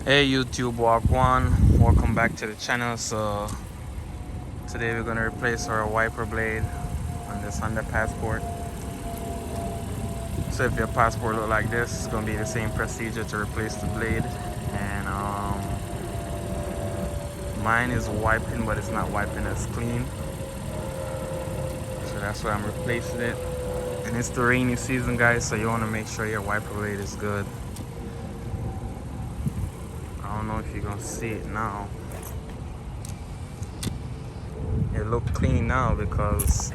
Hey YouTube, walk one. Welcome back to the channel. So today we're gonna replace our wiper blade on this Honda Passport. So if your Passport look like this, it's gonna be the same procedure to replace the blade. And mine is wiping, but it's not wiping as clean. So that's why I'm replacing it. And it's the rainy season, guys, so you wanna make sure your wiper blade is good. I don't know if you're gonna see it now. It look clean now because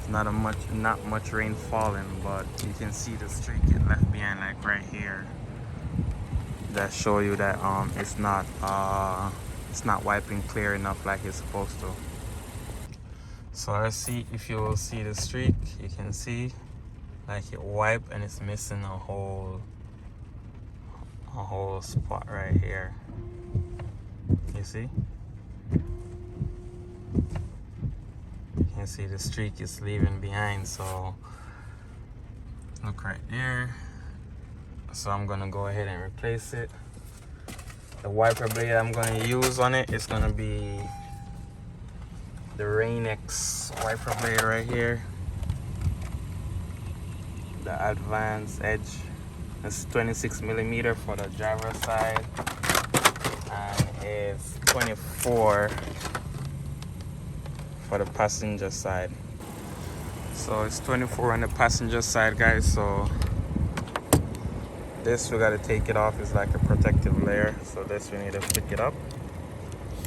not much rain falling, but you can see the streak it left behind, like right here, that show you that it's not wiping clear enough like it's supposed to. So let's see if you will see the streak. You can see like it wiped and it's missing a whole spot right here. You see? You can see the streak is leaving behind, so look right there. So I'm gonna go ahead and replace it. The wiper blade I'm gonna use on it is gonna be the Rain-X wiper blade right here, the Advanced Edge. It's 26 millimeter for the driver's side, and it's 24 for the passenger side. So it's 24 on the passenger side, guys. So this we gotta take it off. It's like a protective layer. So this we need to pick it up,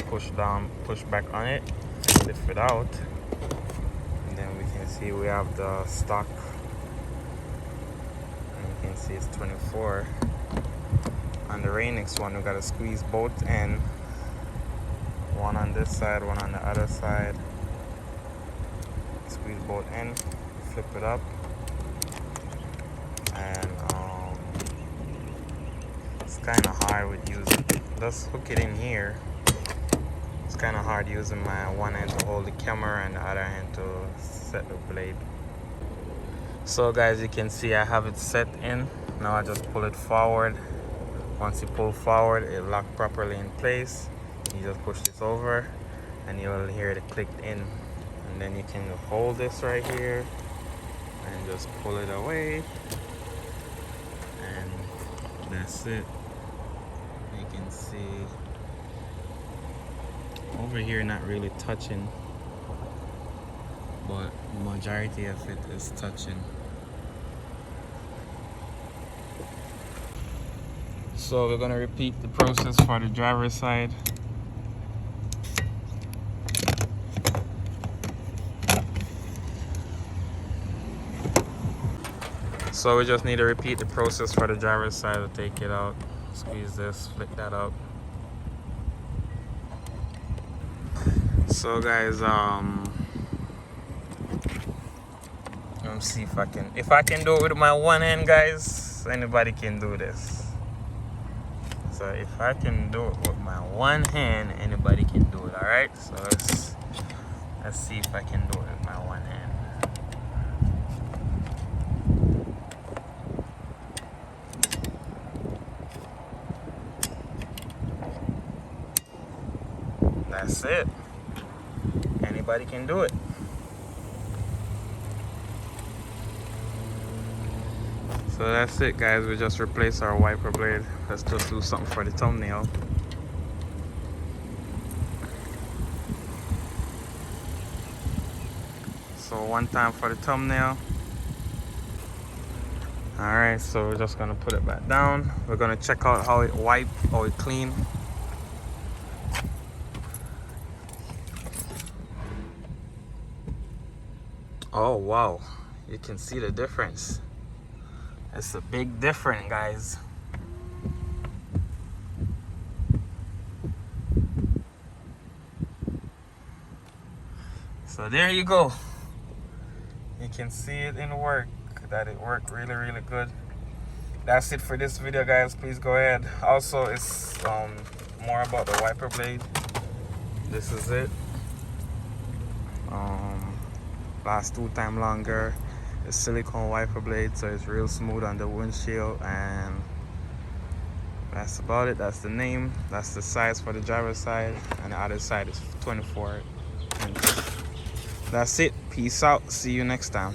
push down, push back on it, and lift it out. And then we can see we have the stock. And you can see it's 24. On the Rain-X one, we gotta squeeze both ends. One on this side, one on the other side. Squeeze both ends, flip it up, and it's kind of hard with using. Just hook it in here. It's kind of hard using my one hand to hold the camera and the other hand to set the blade. So guys, you can see I have it set in. Now I just pull it forward. Once you pull forward, it lock properly in place. You just push this over and you'll hear it click in. And then you can hold this right here and just pull it away. And that's it. You can see over here not really touching, but majority of it is touching. So we're gonna repeat the process for the driver's side. So we just need to repeat the process for the driver's side to take it out. Squeeze this, flick that up. So guys, let me see if I can do it with my one hand, guys. Anybody can do this. So if I can do it with my one hand, anybody can do it. All right. So let's see if I can do it with my one hand. That's it. Anybody can do it. So that's it, guys. We just replaced our wiper blade. Let's just do something for the thumbnail. So one time for the thumbnail. Alright, so we're just gonna put it back down. We're gonna check out how it wiped, how it clean. Oh wow, you can see the difference. It's a big difference, guys. So there you go. You can see it in work, that it worked really, really good. That's it for this video, guys. Please go ahead. Also, it's more about the wiper blade. This is it. Lasts 2 times longer. It's silicone wiper blade, so it's real smooth on the windshield, and That's about it. That's the name. That's the size for the driver's side, and the other side is 24 inches. That's it. Peace out. See you next time.